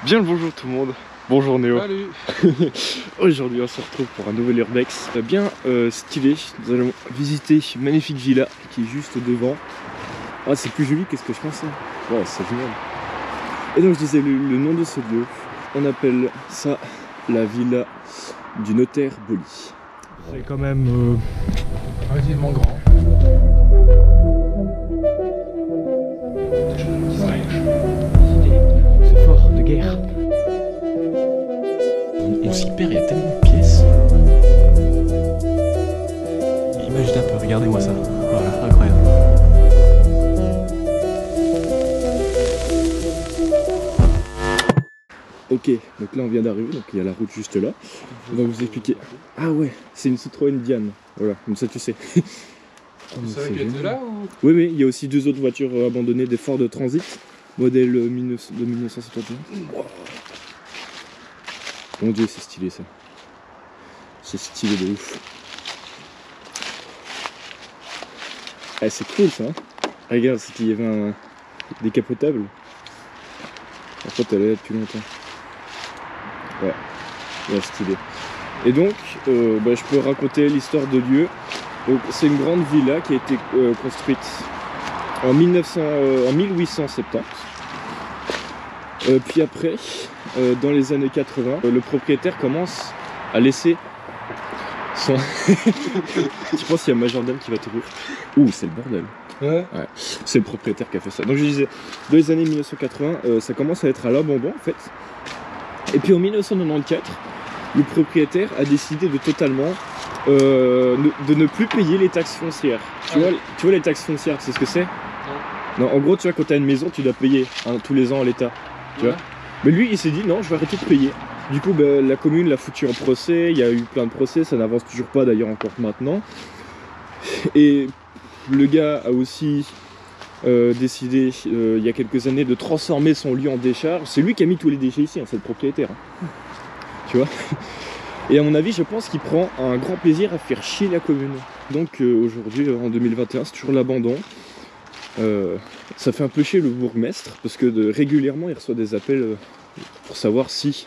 Bien le bonjour tout le monde. Bonjour Néo. Salut. Aujourd'hui on se retrouve pour un nouvel urbex bien stylé. Nous allons visiter une magnifique villa qui est juste devant. Ah, c'est plus joli qu'est-ce que je pensais. Ouais, c'est génial. Et donc je disais le nom de ce lieu, on appelle ça la villa du notaire Boli. C'est quand même Relativement grand. c'est fort de guerre. On s'y perd, il y a tellement de pièces. Imaginez un peu, regardez-moi ça. Voilà, incroyable. Ok, donc là on vient d'arriver, donc il y a la route juste là. On va vous expliquer. Ah ouais, c'est une Citroën Diane. Voilà, comme ça tu sais. Vous savez qu'elle était là ou... Oui, mais il y a aussi deux autres voitures abandonnées, des Ford Transit, modèle de 1971. Wow. Mon dieu, c'est stylé ça. C'est stylé de ouf. Ah, c'est cool ça. Hein. Regarde, il y avait un décapotable. En fait, elle est là depuis longtemps. Ouais, stylé. Et donc, je peux raconter l'histoire de lieu. C'est une grande villa qui a été construite en 1870. Puis après, dans les années 80, le propriétaire commence à laisser son... Tu penses qu'il y a Majordane qui va te rire? Ouh, c'est le bordel. Ouais. Ouais, c'est le propriétaire qui a fait ça. Donc je disais, dans les années 1980, ça commence à être à l'abandon en fait. Et puis en 1994, le propriétaire a décidé de totalement de ne plus payer les taxes foncières. Tu vois les taxes foncières, tu sais ce que c'est? Non, en gros, tu vois, quand tu as une maison, tu dois payer tous les ans à l'État. Tu vois. Mais lui, il s'est dit non, je vais arrêter de payer. Du coup, la commune l'a foutu en procès. Il y a eu plein de procès, ça n'avance toujours pas d'ailleurs encore maintenant. Et le gars a aussi décidé il y a quelques années de transformer son lieu en décharge. C'est lui qui a mis tous les déchets ici, hein, c'est le propriétaire. Hein. Tu vois. Et à mon avis, je pense qu'il prend un grand plaisir à faire chier la commune. Donc aujourd'hui, en 2021, c'est toujours l'abandon. Ça fait un peu chier le bourgmestre parce que régulièrement il reçoit des appels pour savoir si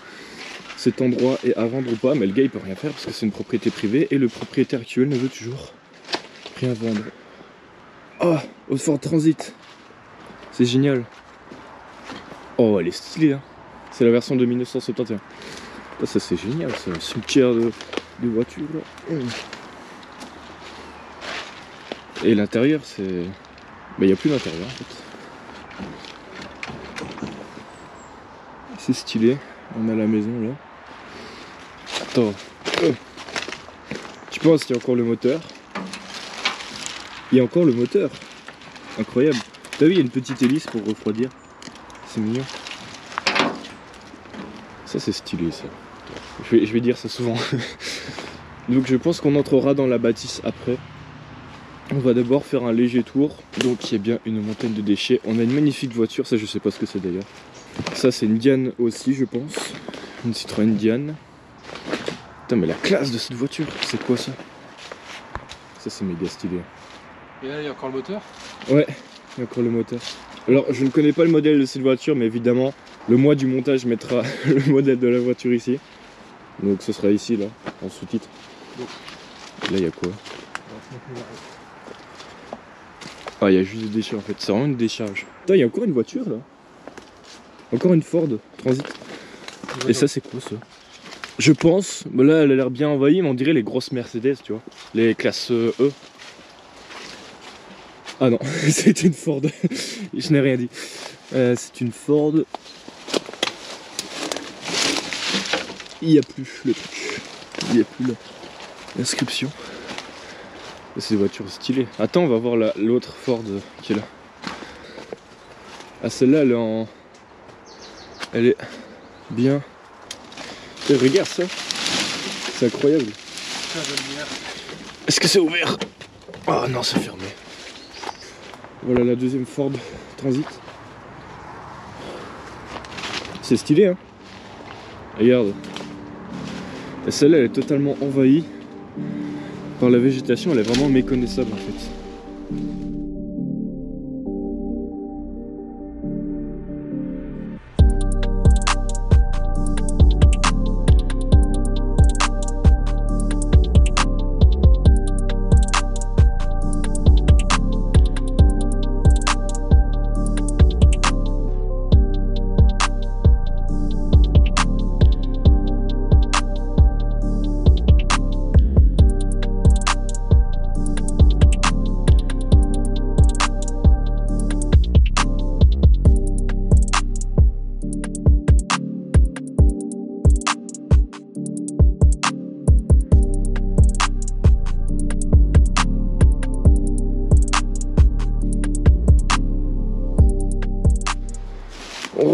cet endroit est à vendre ou pas, mais le gars il peut rien faire parce que c'est une propriété privée et le propriétaire actuel ne veut toujours rien vendre. Oh, au Ford Transit, c'est génial. Oh, elle est stylée hein. C'est la version de 1971. Ça c'est génial, c'est un cimetière de voitures là. Et l'intérieur c'est... Mais il n'y a plus d'intérieur en fait. C'est stylé, on a la maison là. Attends. Tu penses qu'il y a encore le moteur? Il y a encore le moteur. Incroyable. T'as vu, il y a une petite hélice pour refroidir. C'est mignon. Ça c'est stylé ça. Je vais dire ça souvent. Donc je pense qu'on entrera dans la bâtisse après. On va d'abord faire un léger tour. Donc il y a bien une montagne de déchets. On a une magnifique voiture, ça je sais pas ce que c'est d'ailleurs. Ça c'est une Diane aussi je pense. Une Citroën Diane. Putain mais la classe de cette voiture, c'est quoi ça? Ça c'est méga stylé. Et là il y a encore le moteur? Ouais, il y a encore le moteur. Alors je ne connais pas le modèle de cette voiture mais évidemment le mois du montage mettra le modèle de la voiture ici. Donc ce sera ici là, en sous-titre. Là il y a quoi? Ah, il y a juste des déchets en fait, c'est vraiment une décharge. Putain, il y a encore une voiture là. Encore une Ford Transit. Et ça, c'est quoi ça? Je pense, là elle a l'air bien envahie, mais on dirait les grosses Mercedes, tu vois. Les classes E. Ah non, c'est une Ford. Je n'ai rien dit. C'est une Ford. Il n'y a plus le truc. Il n'y a plus l'inscription. C'est des voitures stylées. Attends, on va voir l'autre Ford qui est là. Ah, celle-là, elle est bien. Et regarde ça. C'est incroyable. Est-ce que c'est ouvert? Oh non, c'est fermé. Voilà la deuxième Ford Transit. C'est stylé, hein. Regarde. Et celle-là, elle est totalement envahie par la végétation, elle est vraiment méconnaissable en fait.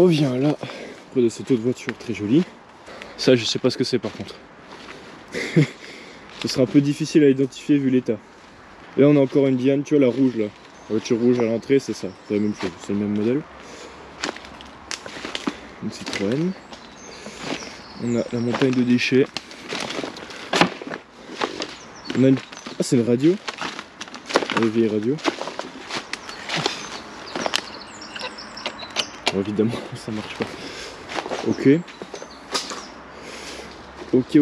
revient là, près de cette autre voiture très jolie. Ça, je sais pas ce que c'est par contre. Ce sera un peu difficile à identifier vu l'état. Là, on a encore une Diane, tu vois, la rouge là. La voiture rouge à l'entrée, c'est ça. C'est la même chose, c'est le même modèle. Une Citroën. On a la montagne de déchets. On a une... Ah, c'est une radio. Une vieille radio. Bon, évidemment, ça marche pas. Ok. Ok.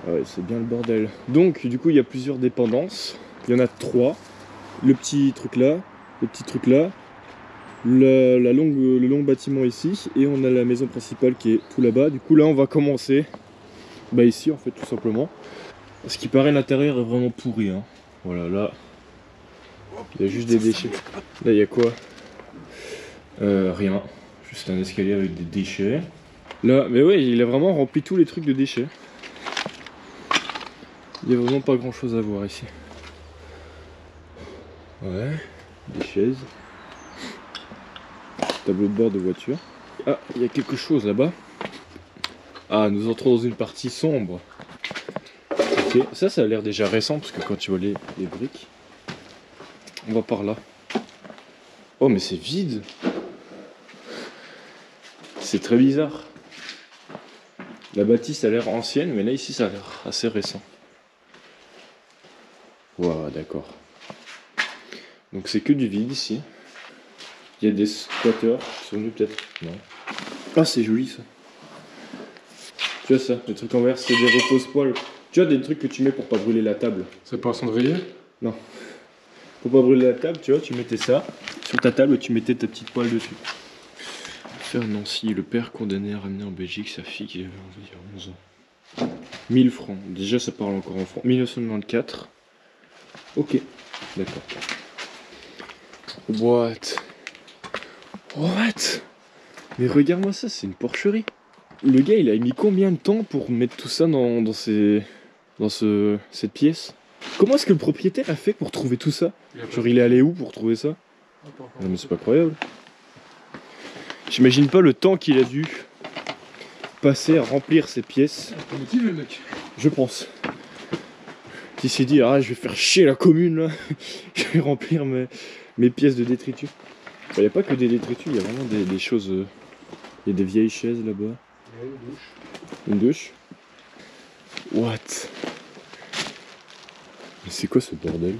Ah ouais, c'est bien le bordel. Donc, du coup, il y a plusieurs dépendances. Il y en a 3. Le petit truc là, le petit truc là, le long bâtiment ici, et on a la maison principale qui est tout là-bas. Du coup, là, on va commencer. Bah, ici, en fait, tout simplement. Ce qui paraît, l'intérieur est vraiment pourri. Hein. Voilà, là, il y a juste des déchets. Là, il y a quoi? Rien. Juste un escalier avec des déchets. Là, mais ouais, il a vraiment rempli tous les trucs de déchets. Il n'y a vraiment pas grand chose à voir ici. Ouais, des chaises. Tableau de bord de voiture. Ah, il y a quelque chose là-bas. Ah, nous entrons dans une partie sombre. Ok, ça a l'air déjà récent parce que quand tu vois les briques. On va par là. Oh, mais c'est vide. C'est très bizarre. La bâtisse a l'air ancienne, mais là ici ça a l'air assez récent. Wow, d'accord. Donc c'est que du vide ici. Il y a des squatteurs qui sont venus peut-être. Non. Ah, c'est joli ça. Tu vois ça, les trucs en verre, c'est des repose-poils. Tu vois des trucs que tu mets pour pas brûler la table. C'est pas un cendrier? Non. Pour pas brûler la table, tu vois, tu mettais ça sur ta table et tu mettais ta petite poêle dessus. Faire Nancy, le père condamné à ramener en Belgique sa fille qui avait environ 11 ans. 1000 francs. Déjà ça parle encore en francs. 1994. Ok. D'accord. What? Mais regarde-moi ça, c'est une porcherie. Le gars il a mis combien de temps pour mettre tout ça dans cette pièce? Comment est-ce que le propriétaire a fait pour trouver tout ça? Genre il est allé où pour trouver ça? Non mais c'est pas croyable. J'imagine pas le temps qu'il a dû passer à remplir ces pièces. T'as motivé le mec? Je pense. Qui s'est dit, ah je vais faire chier la commune là. Je vais remplir mes pièces de détritus. Il n'y a pas que des détritus, il y a vraiment des choses. Il y a des vieilles chaises là-bas. Une douche. What? Mais c'est quoi ce bordel?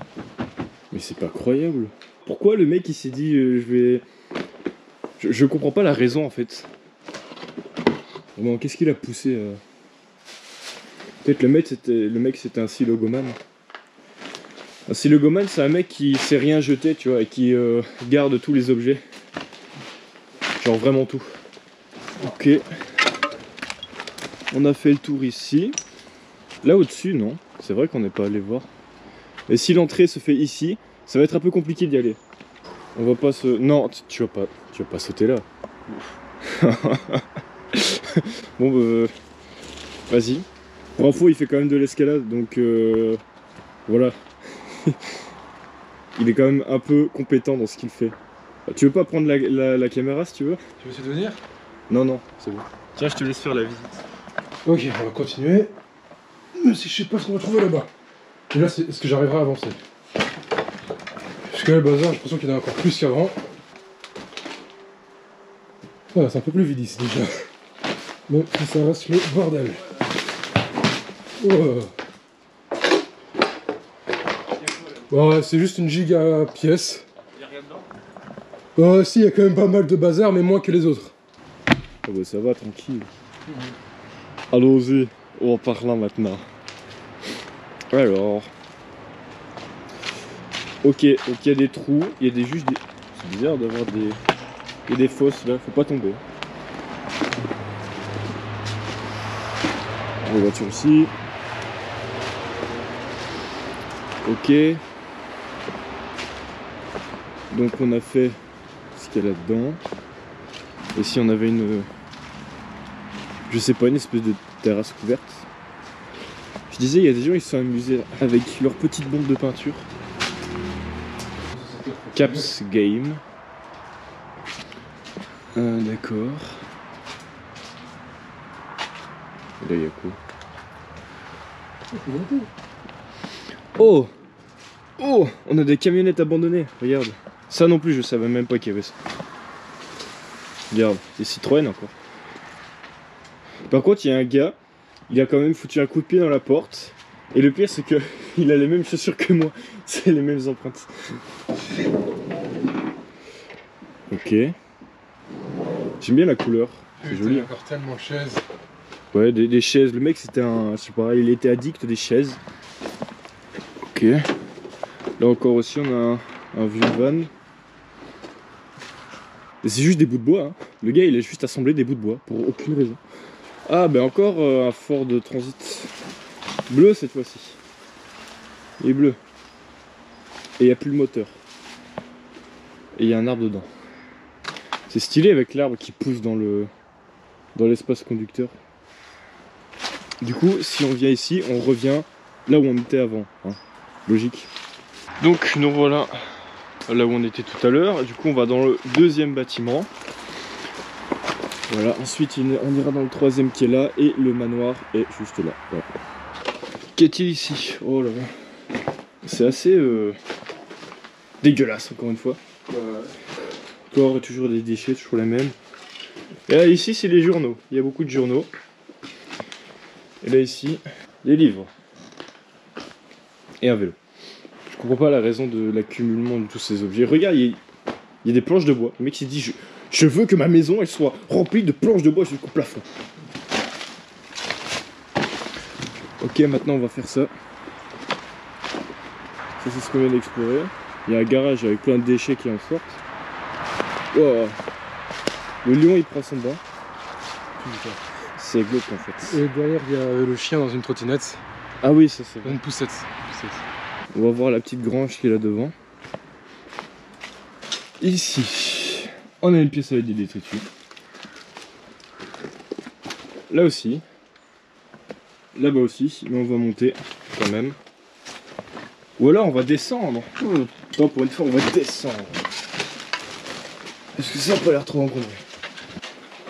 Mais c'est pas croyable. Pourquoi le mec il s'est dit je comprends pas la raison en fait. Vraiment, qu'est-ce qu'il a poussé Peut-être le mec c'était un silogomane. Un silogomane c'est un mec qui sait rien jeter tu vois et qui garde tous les objets. Genre vraiment tout. Ok. On a fait le tour ici. Là au-dessus non. C'est vrai qu'on n'est pas allé voir. Et si l'entrée se fait ici, ça va être un peu compliqué d'y aller. On va pas se... Non, tu vas pas sauter là. Bon vas-y. Pour info, il fait quand même de l'escalade, donc voilà. Il est quand même un peu compétent dans ce qu'il fait. Tu veux pas prendre la caméra si tu veux? Tu veux essayer de venir? Non, c'est bon. Tiens, je te laisse faire la visite. Ok, on va continuer. Même si je sais pas ce qu'on va trouver là-bas. Et là, est-ce que j'arriverai à avancer? Parce que là, le bazar, j'ai l'impression qu'il y en a encore plus qu'avant. Voilà, c'est un peu plus vide ici déjà. Mais ça reste le bordel. Oh. Ouais, c'est juste une giga pièce. Y'a rien dedans? Si, il y a quand même pas mal de bazar, mais moins que les autres. Oh bah ça va, tranquille. Allons-y, on part là maintenant. Alors... Ok, donc il y a des trous, il y a juste des... C'est bizarre d'avoir des... Il y a des fosses là, faut pas tomber. La voiture ici. Ok. Donc on a fait ce qu'il y a là-dedans. Et si on avait une... Je sais pas, une espèce de terrasse couverte. Je disais, il y a des gens, ils se sont amusés avec leur petite bombe de peinture. Caps Game. D'accord. Là, il y a quoi? Oh! Oh! On a des camionnettes abandonnées, regarde. Ça non plus, je savais même pas qu'il y avait ça. Regarde, des Citroën encore. Par contre, il y a un gars, il a quand même foutu un coup de pied dans la porte. Et le pire, c'est que il a les mêmes chaussures que moi. C'est les mêmes empreintes. Ok. J'aime bien la couleur. C'est joli. Il y a encore tellement de chaises. Ouais, des chaises. Le mec, c'était un. Je sais pas, il était addict des chaises. Ok. Là encore aussi, on a un vieux van. C'est juste des bouts de bois. Hein. Le gars, il a juste assemblé des bouts de bois pour aucune raison. Ah, ben encore un Ford Transit. Bleu cette fois-ci. Il est bleu. Et il n'y a plus le moteur. Et il y a un arbre dedans. C'est stylé avec l'arbre qui pousse dans l'espace conducteur. Du coup, si on vient ici, on revient là où on était avant. Hein. Logique. Donc nous voilà là où on était tout à l'heure. Du coup, on va dans le deuxième bâtiment. Voilà, ensuite on ira dans le troisième qui est là. Et le manoir est juste là. Voilà. Qu'est-il ici? Oh là là. C'est assez dégueulasse encore une fois. Encore toujours des déchets, toujours les mêmes. Et là ici c'est les journaux. Il y a beaucoup de journaux. Et là ici, les livres. Et un vélo. Je comprends pas la raison de l'accumulement de tous ces objets. Regarde, il y a des planches de bois. Le mec s'est dit je veux que ma maison elle soit remplie de planches de bois jusqu'au plafond. Ok, maintenant on va faire ça. Ça c'est ce qu'on vient d'explorer. Il y a un garage avec plein de déchets qui en sortent. Wow. Le lion il prend son bain. C'est glauque en fait. Et derrière il y a le chien dans une trottinette. Ah oui, ça c'est Dans une poussette. On va voir la petite grange qui est là devant. Ici, on a une pièce avec des détritus. Là aussi. Là-bas aussi, mais on va monter quand même. Ou alors on va descendre. Non, pour une fois on va descendre. Parce que ça a pas l'air trop encombré.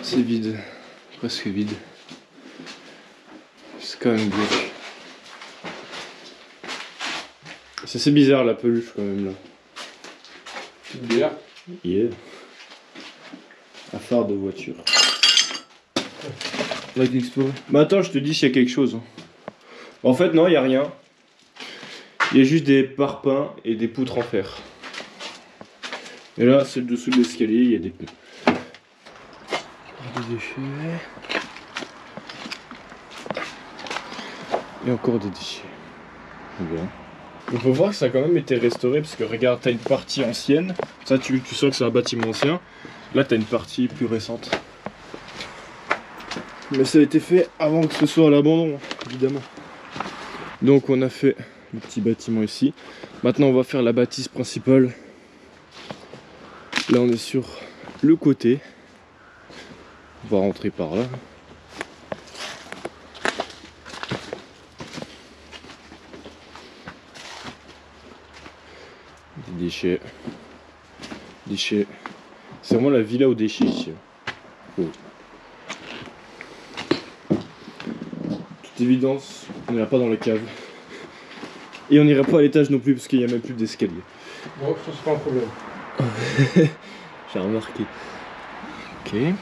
C'est vide. Presque vide. C'est quand même glauque. C'est assez bizarre la peluche quand même là. Petite bière. Yeah. Un phare de voiture. On va explorer. Mais attends, je te dis s'il y a quelque chose. En fait, non, il n'y a rien. Il y a juste des parpaings et des poutres en fer. Et là, c'est le dessous de l'escalier, il y a des pneus. Des déchets. Et encore des déchets. Bien. On peut voir que ça a quand même été restauré parce que regarde, t'as une partie ancienne. Ça, tu sens que c'est un bâtiment ancien. Là, t'as une partie plus récente. Mais ça a été fait avant que ce soit à l'abandon, évidemment. Donc on a fait le petit bâtiment ici. Maintenant on va faire la bâtisse principale. Là on est sur le côté. On va rentrer par là. Des déchets. Déchets. C'est vraiment la villa aux déchets ici. Oh. Toute évidence, on n'ira pas dans la cave. Et on n'ira pas à l'étage non plus parce qu'il n'y a même plus d'escalier. Bon, ça c'est pas un problème. J'ai remarqué. Ok. Des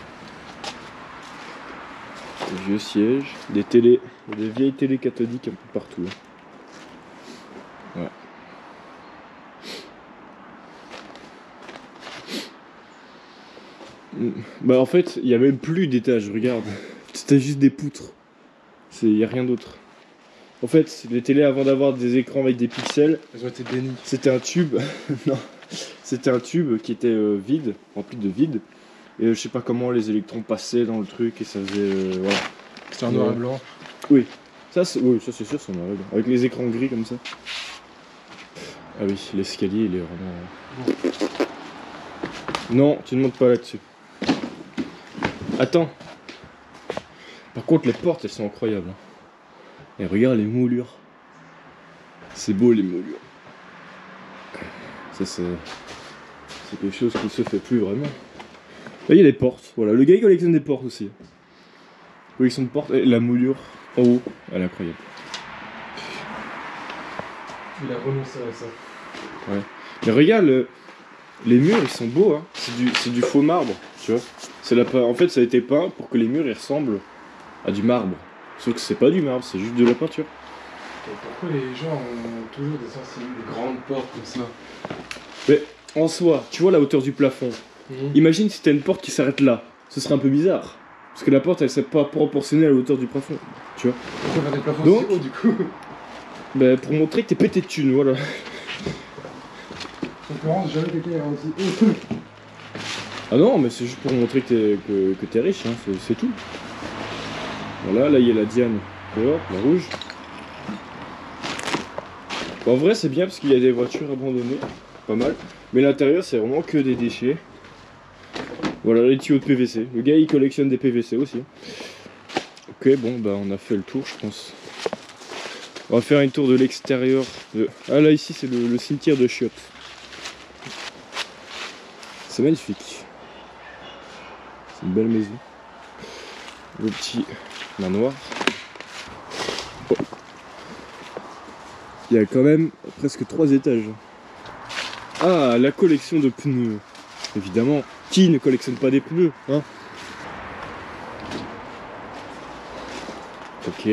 vieux sièges, des télés, des vieilles télés cathodiques un peu partout. Ouais. Bah en fait, il n'y a même plus d'étage, regarde. C'était juste des poutres. Il n'y a rien d'autre. En fait, les télés avant d'avoir des écrans avec des pixels, Elles ont été bénies. c'était un tube. Non, c'était un tube qui était vide, rempli de vide. Et je sais pas comment les électrons passaient dans le truc et ça faisait. Voilà. C'était un noir et blanc. Oui, ça c'est sûr, c'est noir et blanc. Avec les écrans gris comme ça. Ah oui, l'escalier il est vraiment. Non, tu ne montes pas là-dessus. Attends. Par contre, les portes elles sont incroyables. Et regarde les moulures. C'est beau les moulures. Ça c'est quelque chose qui se fait plus vraiment. il y a les portes, voilà, le gars il collectionne des portes aussi. Collection de portes, et la moulure en haut, elle est incroyable. Il a renoncé à ça. Ouais. Mais regarde, les murs ils sont beaux, hein. C'est du faux marbre, tu vois. En fait ça a été peint pour que les murs ils ressemblent à du marbre. Sauf que c'est pas du marbre, c'est juste de la peinture. Et pourquoi les gens ont toujours des grandes portes comme ça? Mais en soi, tu vois la hauteur du plafond. Imagine si t'as une porte qui s'arrête là, ce serait un peu bizarre. Parce que la porte elle serait pas proportionnelle à la hauteur du plafond, tu vois. Pourquoi faire des plafonds donc, si hauts du coup? Bah pour montrer que t'es pété de thunes, voilà. Concurrence, jamais quelqu'un ira aussi haut. Ah non, mais c'est juste pour montrer que t'es riche, hein, c'est tout. Voilà, là il y a la Diane dehors, la rouge. Bon, en vrai c'est bien parce qu'il y a des voitures abandonnées, pas mal. Mais l'intérieur c'est vraiment que des déchets. Voilà les tuyaux de PVC. Le gars il collectionne des PVC aussi. Ok, bon bah on a fait le tour je pense. On va faire une tour de l'extérieur. Ah là ici c'est le cimetière de Chiottes. C'est magnifique. C'est une belle maison. Le petit manoir. Oh. Il y a quand même presque 3 étages. Ah, la collection de pneus. Évidemment, qui ne collectionne pas des pneus, hein? Ok.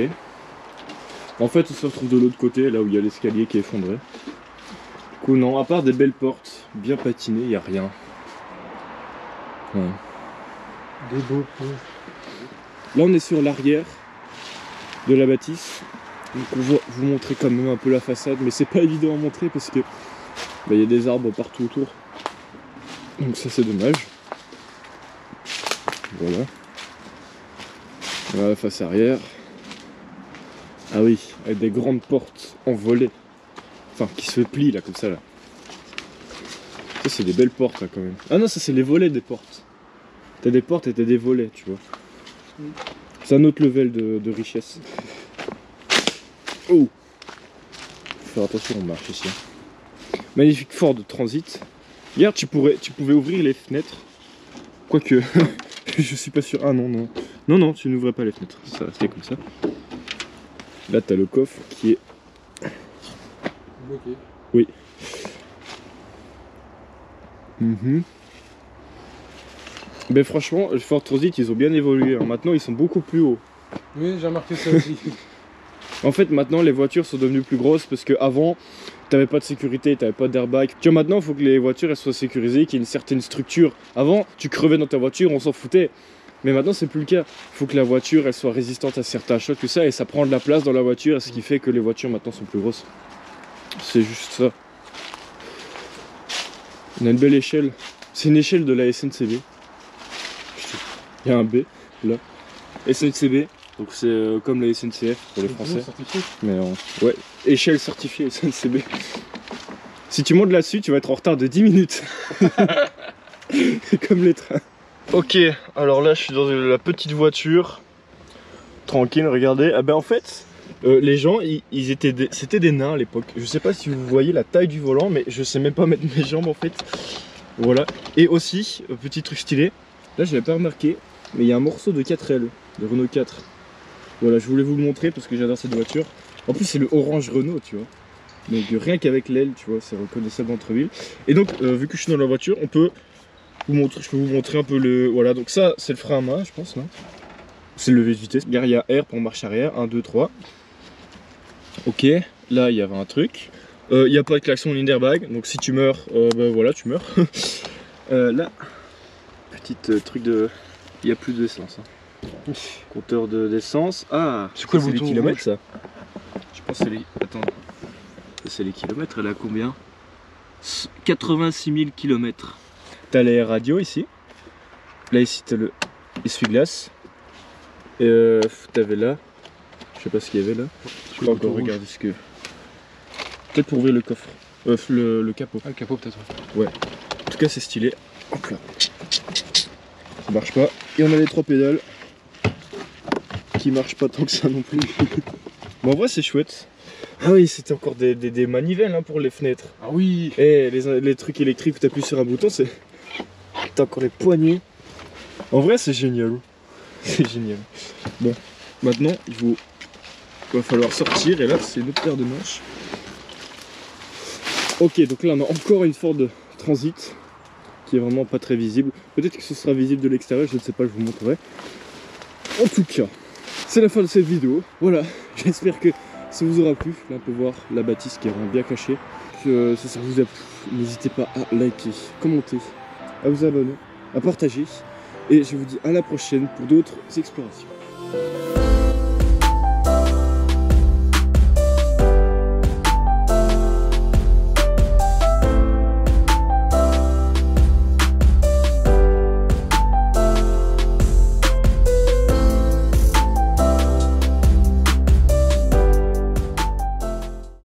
En fait, on se retrouve de l'autre côté, là où il y a l'escalier qui est effondré. Du coup, non, à part des belles portes, bien patinées, il n'y a rien. Ouais. Des beaux pneus. Là, on est sur l'arrière de la bâtisse. Donc, on va vous montrer quand même un peu la façade, mais c'est pas évident à montrer parce que bah, y a des arbres partout autour. Donc ça c'est dommage. Voilà. Voilà la face arrière. Ah oui, avec des grandes portes en volet. Enfin, qui se plient là, comme ça là. Ça c'est des belles portes là quand même. Ah non, ça c'est les volets des portes. T'as des portes et t'as des volets, tu vois. C'est un autre level de richesse. Oh! Faut faire attention, on marche ici. Magnifique Ford Transit. Hier, tu pouvais ouvrir les fenêtres. Quoique, je suis pas sûr. Ah non, non. Non, non, tu n'ouvrais pas les fenêtres. Ça restait comme ça. Là, t'as le coffre qui est... Ok. Oui. Ben franchement, le Ford Transit, ils ont bien évolué. Hein. Maintenant, ils sont beaucoup plus hauts. Oui, j'ai remarqué ça aussi. En fait, maintenant, les voitures sont devenues plus grosses parce qu'avant, t'avais pas de sécurité, t'avais pas d'airbag. Tu vois, maintenant, il faut que les voitures elles soient sécurisées, qu'il y ait une certaine structure. Avant, tu crevais dans ta voiture, on s'en foutait. Mais maintenant, c'est plus le cas. Il faut que la voiture elle soit résistante à certains chocs, tout ça, et ça prend de la place dans la voiture, ce qui fait que les voitures maintenant sont plus grosses. C'est juste ça. On a une belle échelle. C'est une échelle de la SNCB. Il y a un B là. SNCB. Donc c'est comme la SNCF pour les Français. Mais ouais, échelle certifiée SNCB. Si tu montes là-dessus, tu vas être en retard de 10 minutes. Comme les trains. Ok, alors là je suis dans la petite voiture. Tranquille, regardez. Ah ben en fait, les gens, c'était des nains à l'époque. Je sais pas si vous voyez la taille du volant, mais je sais même pas mettre mes jambes en fait. Voilà. Et aussi, petit truc stylé. Là je l'avais pas remarqué, mais il y a un morceau de 4L, de Renault 4. Voilà, je voulais vous le montrer parce que j'adore cette voiture. En plus, c'est le orange Renault, tu vois. Donc, rien qu'avec l'aile, tu vois, c'est reconnaissable entre villes. Et donc, vu que je suis dans la voiture, je peux vous montrer un peu le... Voilà, donc ça, c'est le frein à main, je pense, non? C'est le levier de vitesse. Regarde, il y a R pour marche arrière, 1, 2, 3. Ok, là, il y avait un truc. Il n'y a pas de klaxon ni d'airbag, donc si tu meurs, ben voilà, tu meurs. Là, petite truc de... Il n'y a plus d'essence, hein. Compteur d'essence. Ah, c'est quoi le bouton les kilomètres ça? Je pense que c'est les... Attends. C'est les kilomètres, elle a combien? 86 000 km. T'as l'air radio ici. Là ici t'as le essuie-glace. Et t'avais là. Je sais pas ce qu'il y avait là. Je peux pas encore regarder ce que... Peut-être pour ouvrir le coffre. Le capot. Ah, le capot peut-être. Ouais. En tout cas c'est stylé. Hop là. Ça marche pas. Et on a les 3 pédales. Qui marche pas tant que ça non plus. Bon en vrai c'est chouette. Ah oui, c'était encore des manivelles hein, pour les fenêtres. Ah oui. Et les trucs électriques où tu appuies sur un bouton, c'est... T'as encore les poignées. En vrai, c'est génial. C'est génial. Bon, maintenant, il va falloir sortir. Et là, c'est une autre paire de manches. Ok, donc là, on a encore une Ford Transit qui est vraiment pas très visible. Peut-être que ce sera visible de l'extérieur, je ne sais pas, je vous montrerai. En tout cas, c'est la fin de cette vidéo. Voilà, j'espère que ça vous aura plu. Là, on peut voir la bâtisse qui est vraiment bien cachée. Que ça vous a plu, n'hésitez pas à liker, commenter, à vous abonner, à partager. Et je vous dis à la prochaine pour d'autres explorations.